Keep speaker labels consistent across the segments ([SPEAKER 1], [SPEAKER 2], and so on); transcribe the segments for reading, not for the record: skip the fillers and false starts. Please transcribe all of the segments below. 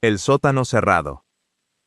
[SPEAKER 1] El sótano cerrado.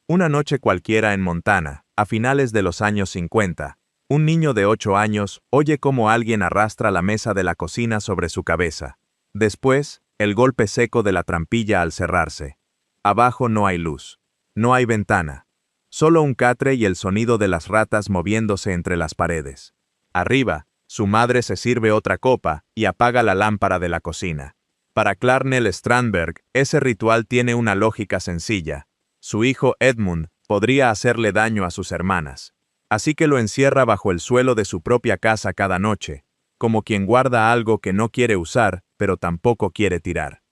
[SPEAKER 1] Una noche cualquiera en Montana, a finales de los años 50, un niño de 8 años oye cómo alguien arrastra la mesa de la cocina sobre su cabeza. Después, el golpe seco de la trampilla al cerrarse. Abajo no hay luz. No hay ventana. Solo un catre y el sonido de las ratas moviéndose entre las paredes. Arriba, su madre se sirve otra copa y apaga la lámpara de la cocina. Para Clarnell Strandberg, ese ritual tiene una lógica sencilla. Su hijo Edmund podría hacerle daño a sus hermanas. Así que lo encierra bajo el suelo de su propia casa cada noche, como quien guarda algo que no quiere usar, pero tampoco quiere tirar.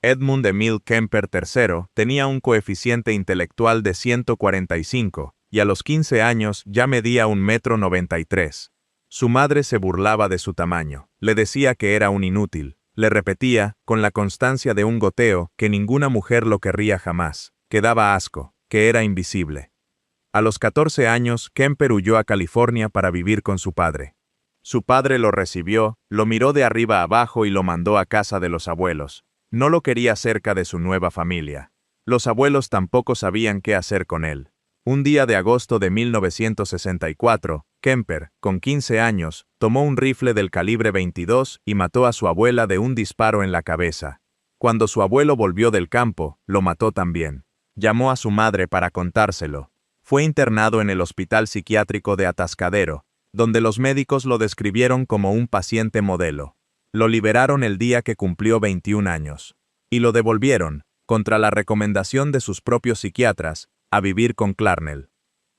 [SPEAKER 1] Edmund Emil Kemper III tenía un coeficiente intelectual de 145, y a los 15 años ya medía 1,93 m. Su madre se burlaba de su tamaño, le decía que era un inútil, le repetía, con la constancia de un goteo, que ninguna mujer lo querría jamás, que daba asco, que era invisible. A los 14 años, Kemper huyó a California para vivir con su padre. Su padre lo recibió, lo miró de arriba abajo y lo mandó a casa de los abuelos. No lo quería cerca de su nueva familia. Los abuelos tampoco sabían qué hacer con él. Un día de agosto de 1964, Kemper, con 15 años, tomó un rifle del calibre 22 y mató a su abuela de un disparo en la cabeza. Cuando su abuelo volvió del campo, lo mató también. Llamó a su madre para contárselo. Fue internado en el Hospital Psiquiátrico de Atascadero, donde los médicos lo describieron como un paciente modelo. Lo liberaron el día que cumplió 21 años. Y lo devolvieron, contra la recomendación de sus propios psiquiatras, a vivir con Clarnell.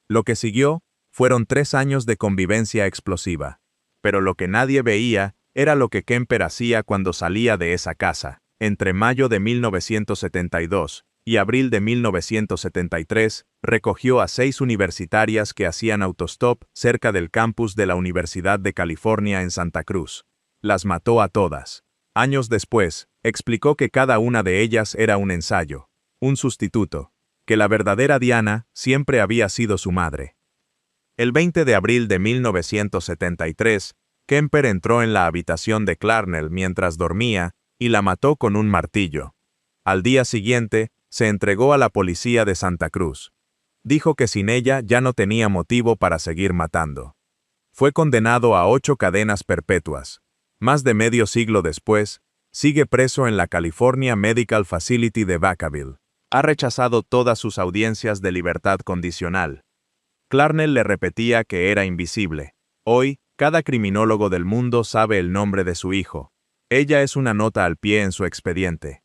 [SPEAKER 1] Lo que siguió fueron 3 años de convivencia explosiva. Pero lo que nadie veía era lo que Kemper hacía cuando salía de esa casa. Entre mayo de 1972 y abril de 1973, recogió a 6 universitarias que hacían autostop cerca del campus de la Universidad de California en Santa Cruz. Las mató a todas. Años después, explicó que cada una de ellas era un ensayo, un sustituto, que la verdadera Diana siempre había sido su madre. El 20 de abril de 1973, Kemper entró en la habitación de Clarnell mientras dormía y la mató con un martillo. Al día siguiente, se entregó a la policía de Santa Cruz. Dijo que sin ella ya no tenía motivo para seguir matando. Fue condenado a 8 cadenas perpetuas. Más de medio siglo después, sigue preso en la California Medical Facility de Vacaville. Ha rechazado todas sus audiencias de libertad condicional. Clarnell le repetía que era invisible. Hoy, cada criminólogo del mundo sabe el nombre de su hijo. Ella es una nota al pie en su expediente.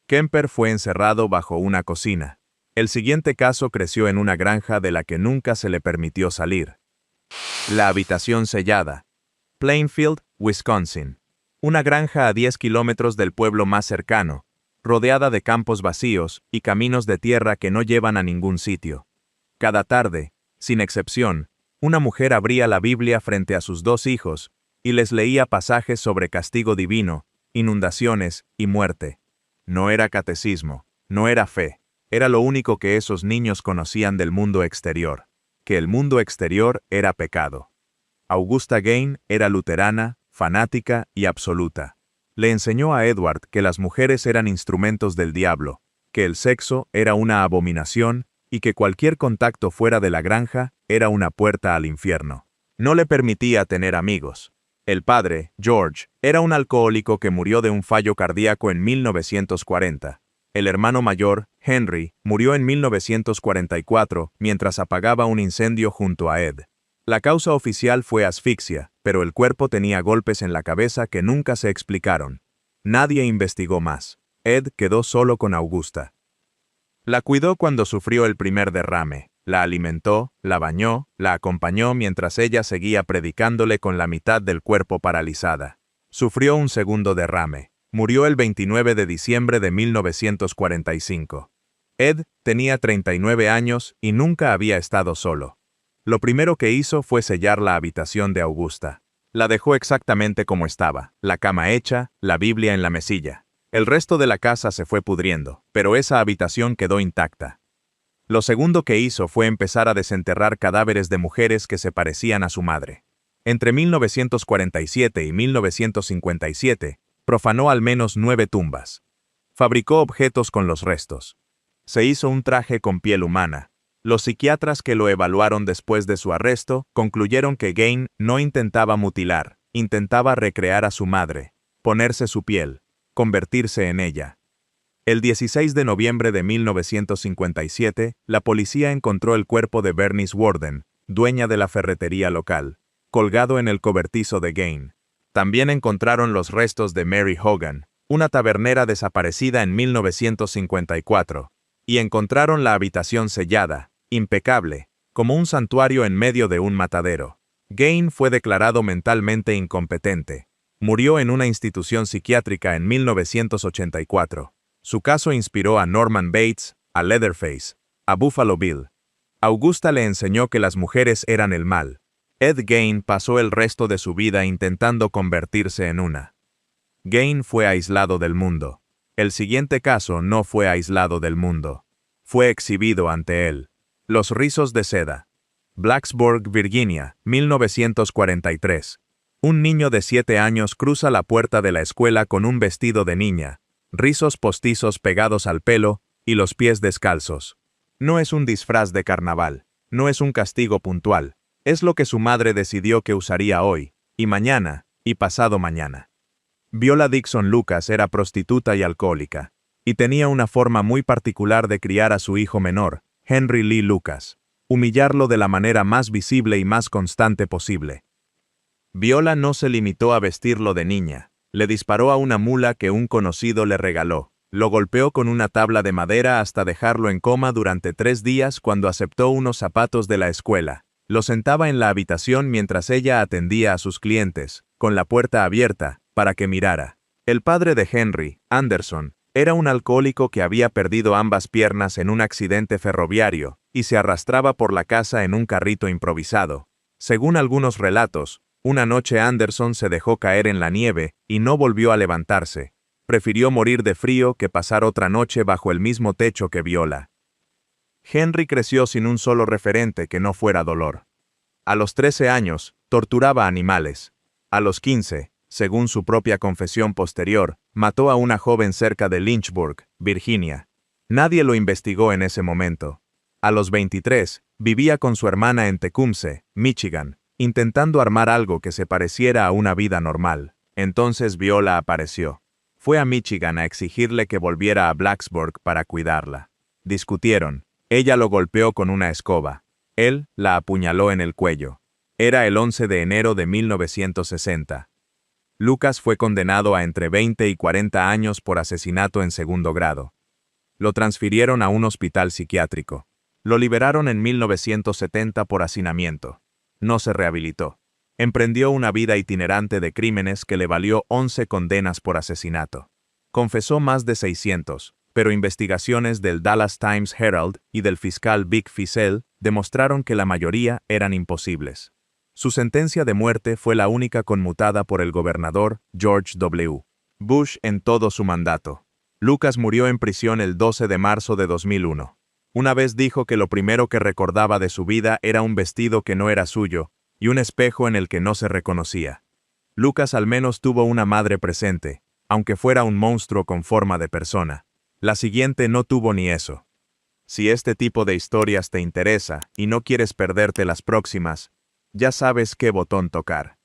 [SPEAKER 1] Kemper fue encerrado bajo una cocina. El siguiente caso creció en una granja de la que nunca se le permitió salir. La habitación sellada. Plainfield, Wisconsin. Una granja a 10 kilómetros del pueblo más cercano, rodeada de campos vacíos y caminos de tierra que no llevan a ningún sitio. Cada tarde, sin excepción, una mujer abría la Biblia frente a sus 2 hijos y les leía pasajes sobre castigo divino, inundaciones y muerte. No era catecismo, no era fe, era lo único que esos niños conocían del mundo exterior, que el mundo exterior era pecado. Augusta Gain era luterana, fanática y absoluta. Le enseñó a Edward que las mujeres eran instrumentos del diablo, que el sexo era una abominación y que cualquier contacto fuera de la granja era una puerta al infierno. No le permitía tener amigos. El padre, George, era un alcohólico que murió de un fallo cardíaco en 1940. El hermano mayor, Henry, murió en 1944 mientras apagaba un incendio junto a Ed. La causa oficial fue asfixia, pero el cuerpo tenía golpes en la cabeza que nunca se explicaron. Nadie investigó más. Ed quedó solo con Augusta. La cuidó cuando sufrió el primer derrame. La alimentó, la bañó, la acompañó mientras ella seguía predicándole con la mitad del cuerpo paralizada. Sufrió un segundo derrame. Murió el 29 de diciembre de 1945. Ed tenía 39 años y nunca había estado solo. Lo primero que hizo fue sellar la habitación de Augusta. La dejó exactamente como estaba, la cama hecha, la Biblia en la mesilla. El resto de la casa se fue pudriendo, pero esa habitación quedó intacta. Lo segundo que hizo fue empezar a desenterrar cadáveres de mujeres que se parecían a su madre. Entre 1947 y 1957, profanó al menos 9 tumbas. Fabricó objetos con los restos. Se hizo un traje con piel humana. Los psiquiatras que lo evaluaron después de su arresto concluyeron que Gain no intentaba mutilar, intentaba recrear a su madre, ponerse su piel, convertirse en ella. El 16 de noviembre de 1957, la policía encontró el cuerpo de Bernice Worden, dueña de la ferretería local, colgado en el cobertizo de Gain. También encontraron los restos de Mary Hogan, una tabernera desaparecida en 1954, y encontraron la habitación sellada, impecable, como un santuario en medio de un matadero. Gain fue declarado mentalmente incompetente. Murió en una institución psiquiátrica en 1984. Su caso inspiró a Norman Bates, a Leatherface, a Buffalo Bill. Augusta le enseñó que las mujeres eran el mal. Ed Gein pasó el resto de su vida intentando convertirse en una. Gein fue aislado del mundo. El siguiente caso no fue aislado del mundo. Fue exhibido ante él. Los rizos de seda. Blacksburg, Virginia, 1943. Un niño de 7 años cruza la puerta de la escuela con un vestido de niña, rizos postizos pegados al pelo y los pies descalzos. No es un disfraz de carnaval, no es un castigo puntual, es lo que su madre decidió que usaría hoy, y mañana, y pasado mañana. Viola Dixon Lucas era prostituta y alcohólica, y tenía una forma muy particular de criar a su hijo menor, Henry Lee Lucas, humillarlo de la manera más visible y más constante posible. Viola no se limitó a vestirlo de niña. Le disparó a una mula que un conocido le regaló. Lo golpeó con una tabla de madera hasta dejarlo en coma durante 3 días cuando aceptó unos zapatos de la escuela. Lo sentaba en la habitación mientras ella atendía a sus clientes, con la puerta abierta, para que mirara. El padre de Henry, Anderson, era un alcohólico que había perdido ambas piernas en un accidente ferroviario y se arrastraba por la casa en un carrito improvisado. Según algunos relatos, una noche Anderson se dejó caer en la nieve y no volvió a levantarse. Prefirió morir de frío que pasar otra noche bajo el mismo techo que Viola. Henry creció sin un solo referente que no fuera dolor. A los 13 años, torturaba animales. A los 15, según su propia confesión posterior, mató a una joven cerca de Lynchburg, Virginia. Nadie lo investigó en ese momento. A los 23, vivía con su hermana en Tecumseh, Michigan, intentando armar algo que se pareciera a una vida normal. Entonces Viola apareció. Fue a Michigan a exigirle que volviera a Blacksburg para cuidarla. Discutieron. Ella lo golpeó con una escoba. Él la apuñaló en el cuello. Era el 11 de enero de 1960. Lucas fue condenado a entre 20 y 40 años por asesinato en segundo grado. Lo transfirieron a un hospital psiquiátrico. Lo liberaron en 1970 por hacinamiento. No se rehabilitó. Emprendió una vida itinerante de crímenes que le valió 11 condenas por asesinato. Confesó más de 600, pero investigaciones del Dallas Times Herald y del fiscal Vic Feazell demostraron que la mayoría eran imposibles. Su sentencia de muerte fue la única conmutada por el gobernador George W. Bush en todo su mandato. Lucas murió en prisión el 12 de marzo de 2001. Una vez dijo que lo primero que recordaba de su vida era un vestido que no era suyo y un espejo en el que no se reconocía. Lucas al menos tuvo una madre presente, aunque fuera un monstruo con forma de persona. La siguiente no tuvo ni eso. Si este tipo de historias te interesa y no quieres perderte las próximas, ya sabes qué botón tocar.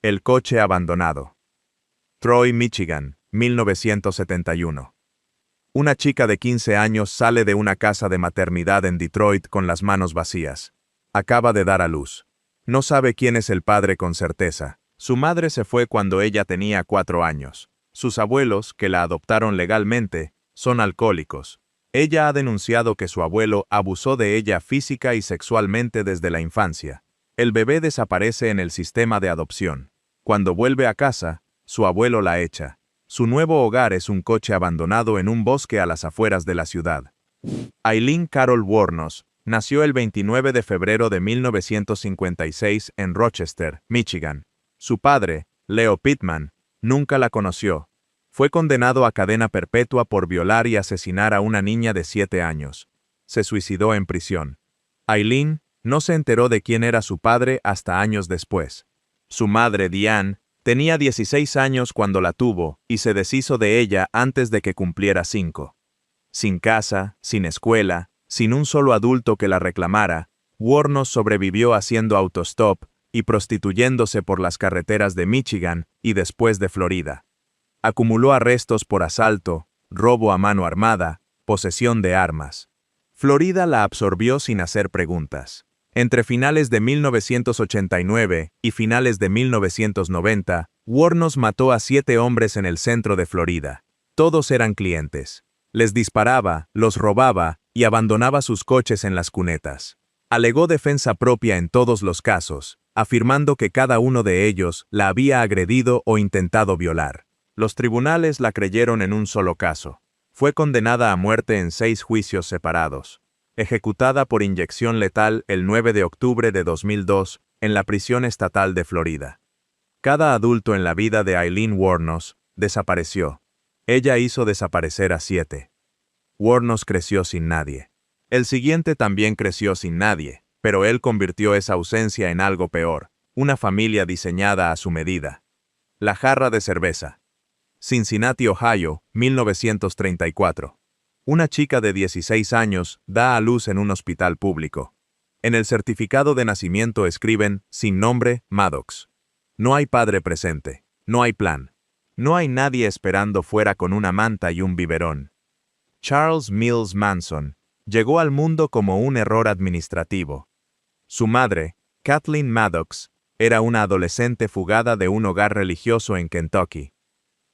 [SPEAKER 1] El coche abandonado. Troy, Michigan, 1971. Una chica de 15 años sale de una casa de maternidad en Detroit con las manos vacías. Acaba de dar a luz. No sabe quién es el padre con certeza. Su madre se fue cuando ella tenía 4 años. Sus abuelos, que la adoptaron legalmente, son alcohólicos. Ella ha denunciado que su abuelo abusó de ella física y sexualmente desde la infancia. El bebé desaparece en el sistema de adopción. Cuando vuelve a casa, su abuelo la echa. Su nuevo hogar es un coche abandonado en un bosque a las afueras de la ciudad. Eileen Carol Wuornos nació el 29 de febrero de 1956 en Rochester, Michigan. Su padre, Leo Pittman, nunca la conoció. Fue condenado a cadena perpetua por violar y asesinar a una niña de 7 años. Se suicidó en prisión. Eileen no se enteró de quién era su padre hasta años después. Su madre, Diane, tenía 16 años cuando la tuvo y se deshizo de ella antes de que cumpliera 5. Sin casa, sin escuela, sin un solo adulto que la reclamara, Wuornos sobrevivió haciendo autostop y prostituyéndose por las carreteras de Michigan y después de Florida. Acumuló arrestos por asalto, robo a mano armada, posesión de armas. Florida la absorbió sin hacer preguntas. Entre finales de 1989 y finales de 1990, Wuornos mató a 7 hombres en el centro de Florida. Todos eran clientes. Les disparaba, los robaba y abandonaba sus coches en las cunetas. Alegó defensa propia en todos los casos, afirmando que cada uno de ellos la había agredido o intentado violar. Los tribunales la creyeron en un solo caso. Fue condenada a muerte en 6 juicios separados. Ejecutada por inyección letal el 9 de octubre de 2002 en la prisión estatal de Florida. Cada adulto en la vida de Aileen Wuornos desapareció. Ella hizo desaparecer a 7. Wuornos creció sin nadie. El siguiente también creció sin nadie, pero él convirtió esa ausencia en algo peor, una familia diseñada a su medida. La jarra de cerveza. Cincinnati, Ohio, 1934. Una chica de 16 años da a luz en un hospital público. En el certificado de nacimiento escriben, sin nombre, Maddox. No hay padre presente, no hay plan. No hay nadie esperando fuera con una manta y un biberón. Charles Mills Manson llegó al mundo como un error administrativo. Su madre, Kathleen Maddox, era una adolescente fugada de un hogar religioso en Kentucky.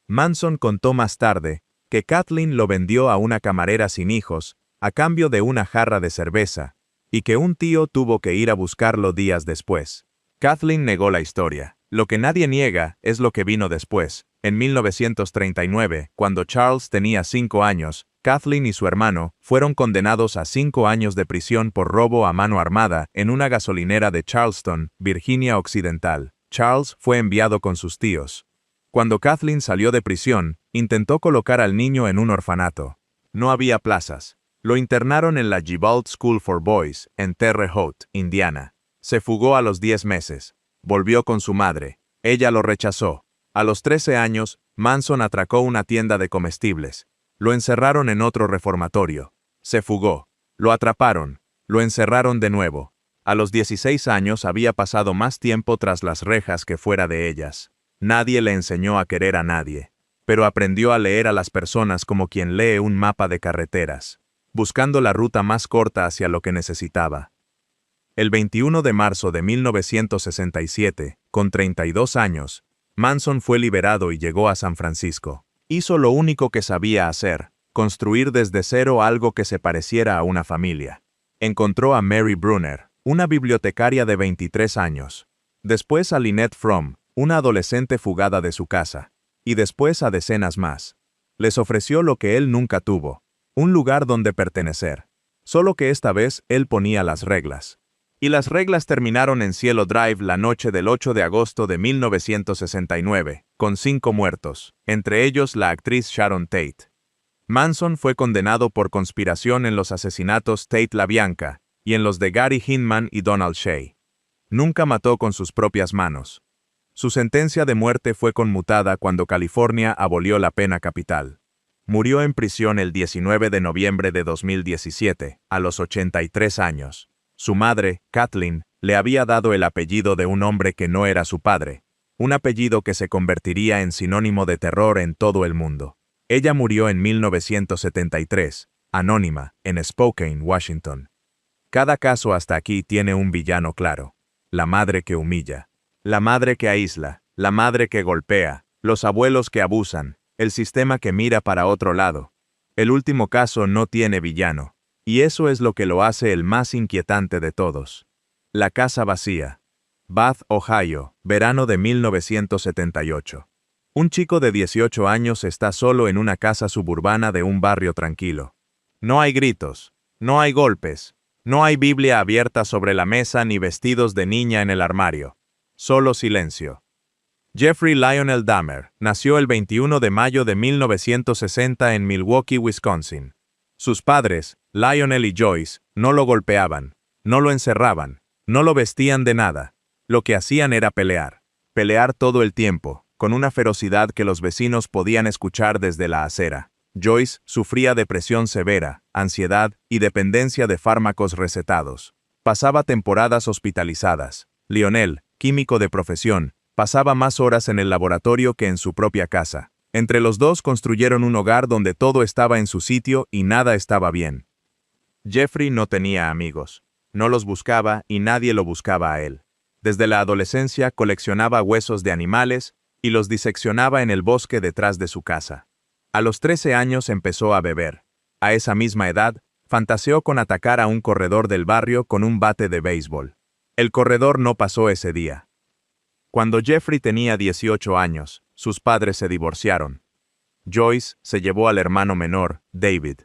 [SPEAKER 1] Manson contó más tarde que Kathleen lo vendió a una camarera sin hijos a cambio de una jarra de cerveza, y que un tío tuvo que ir a buscarlo días después. Kathleen negó la historia. Lo que nadie niega es lo que vino después. En 1939, cuando Charles tenía 5 años, Kathleen y su hermano fueron condenados a 5 años de prisión por robo a mano armada en una gasolinera de Charleston, Virginia Occidental. Charles fue enviado con sus tíos. Cuando Kathleen salió de prisión, intentó colocar al niño en un orfanato. No había plazas. Lo internaron en la Gibault School for Boys, en Terre Haute, Indiana. Se fugó a los 10 meses. Volvió con su madre. Ella lo rechazó. A los 13 años, Manson atracó una tienda de comestibles. Lo encerraron en otro reformatorio. Se fugó. Lo atraparon. Lo encerraron de nuevo. A los 16 años había pasado más tiempo tras las rejas que fuera de ellas. Nadie le enseñó a querer a nadie, pero aprendió a leer a las personas como quien lee un mapa de carreteras, buscando la ruta más corta hacia lo que necesitaba. El 21 de marzo de 1967, con 32 años, Manson fue liberado y llegó a San Francisco. Hizo lo único que sabía hacer, construir desde cero algo que se pareciera a una familia. Encontró a Mary Brunner, una bibliotecaria de 23 años. Después a Lynette Fromm, una adolescente fugada de su casa. Y después a decenas más. Les ofreció lo que él nunca tuvo, un lugar donde pertenecer. Solo que esta vez él ponía las reglas. Y las reglas terminaron en Cielo Drive la noche del 8 de agosto de 1969, con 5 muertos, entre ellos la actriz Sharon Tate. Manson fue condenado por conspiración en los asesinatos Tate LaBianca y en los de Gary Hinman y Donald Shea. Nunca mató con sus propias manos. Su sentencia de muerte fue conmutada cuando California abolió la pena capital. Murió en prisión el 19 de noviembre de 2017, a los 83 años. Su madre, Kathleen, le había dado el apellido de un hombre que no era su padre, un apellido que se convertiría en sinónimo de terror en todo el mundo. Ella murió en 1973, anónima, en Spokane, Washington. Cada caso hasta aquí tiene un villano claro: la madre que humilla, la madre que aísla, la madre que golpea, los abuelos que abusan, el sistema que mira para otro lado. El último caso no tiene villano. Y eso es lo que lo hace el más inquietante de todos. La casa vacía. Bath, Ohio, verano de 1978. Un chico de 18 años está solo en una casa suburbana de un barrio tranquilo. No hay gritos, no hay golpes, no hay Biblia abierta sobre la mesa ni vestidos de niña en el armario. Solo silencio. Jeffrey Lionel Dahmer nació el 21 de mayo de 1960 en Milwaukee, Wisconsin. Sus padres, Lionel y Joyce, no lo golpeaban, no lo encerraban, no lo vestían de nada. Lo que hacían era pelear. Pelear todo el tiempo, con una ferocidad que los vecinos podían escuchar desde la acera. Joyce sufría depresión severa, ansiedad y dependencia de fármacos recetados. Pasaba temporadas hospitalizadas. Lionel, químico de profesión, pasaba más horas en el laboratorio que en su propia casa. Entre los dos construyeron un hogar donde todo estaba en su sitio y nada estaba bien. Jeffrey no tenía amigos. No los buscaba y nadie lo buscaba a él. Desde la adolescencia coleccionaba huesos de animales y los diseccionaba en el bosque detrás de su casa. A los 13 años empezó a beber. A esa misma edad, fantaseó con atacar a un corredor del barrio con un bate de béisbol. El corredor no pasó ese día. Cuando Jeffrey tenía 18 años, sus padres se divorciaron. Joyce se llevó al hermano menor, David.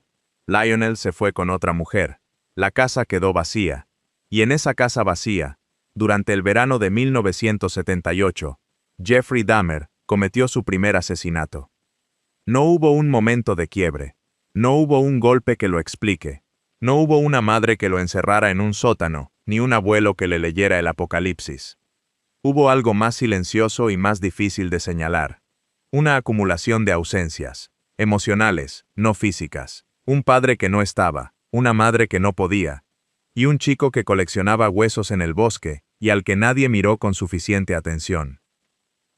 [SPEAKER 1] Lionel se fue con otra mujer. La casa quedó vacía. Y en esa casa vacía, durante el verano de 1978, Jeffrey Dahmer cometió su primer asesinato. No hubo un momento de quiebre. No hubo un golpe que lo explique. No hubo una madre que lo encerrara en un sótano, ni un abuelo que le leyera el Apocalipsis. Hubo algo más silencioso y más difícil de señalar. Una acumulación de ausencias, emocionales, no físicas. Un padre que no estaba, una madre que no podía, y un chico que coleccionaba huesos en el bosque y al que nadie miró con suficiente atención.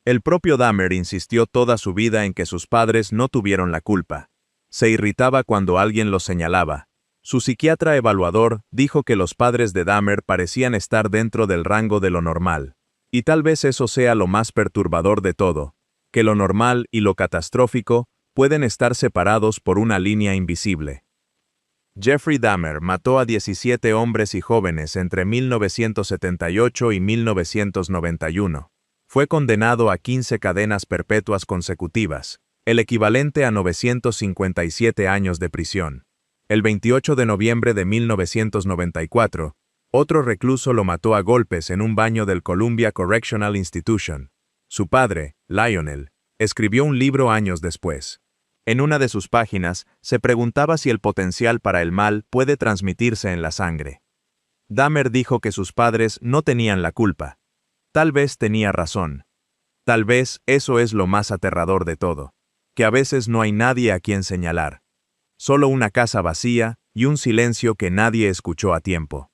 [SPEAKER 1] El propio Dahmer insistió toda su vida en que sus padres no tuvieron la culpa. Se irritaba cuando alguien los señalaba. Su psiquiatra evaluador dijo que los padres de Dahmer parecían estar dentro del rango de lo normal. Y tal vez eso sea lo más perturbador de todo, que lo normal y lo catastrófico pueden estar separados por una línea invisible. Jeffrey Dahmer mató a 17 hombres y jóvenes entre 1978 y 1991. Fue condenado a 15 cadenas perpetuas consecutivas, el equivalente a 957 años de prisión. El 28 de noviembre de 1994, otro recluso lo mató a golpes en un baño del Columbia Correctional Institution. Su padre, Lionel, escribió un libro años después. En una de sus páginas, se preguntaba si el potencial para el mal puede transmitirse en la sangre. Dahmer dijo que sus padres no tenían la culpa. Tal vez tenía razón. Tal vez eso es lo más aterrador de todo, que a veces no hay nadie a quien señalar. Solo una casa vacía y un silencio que nadie escuchó a tiempo.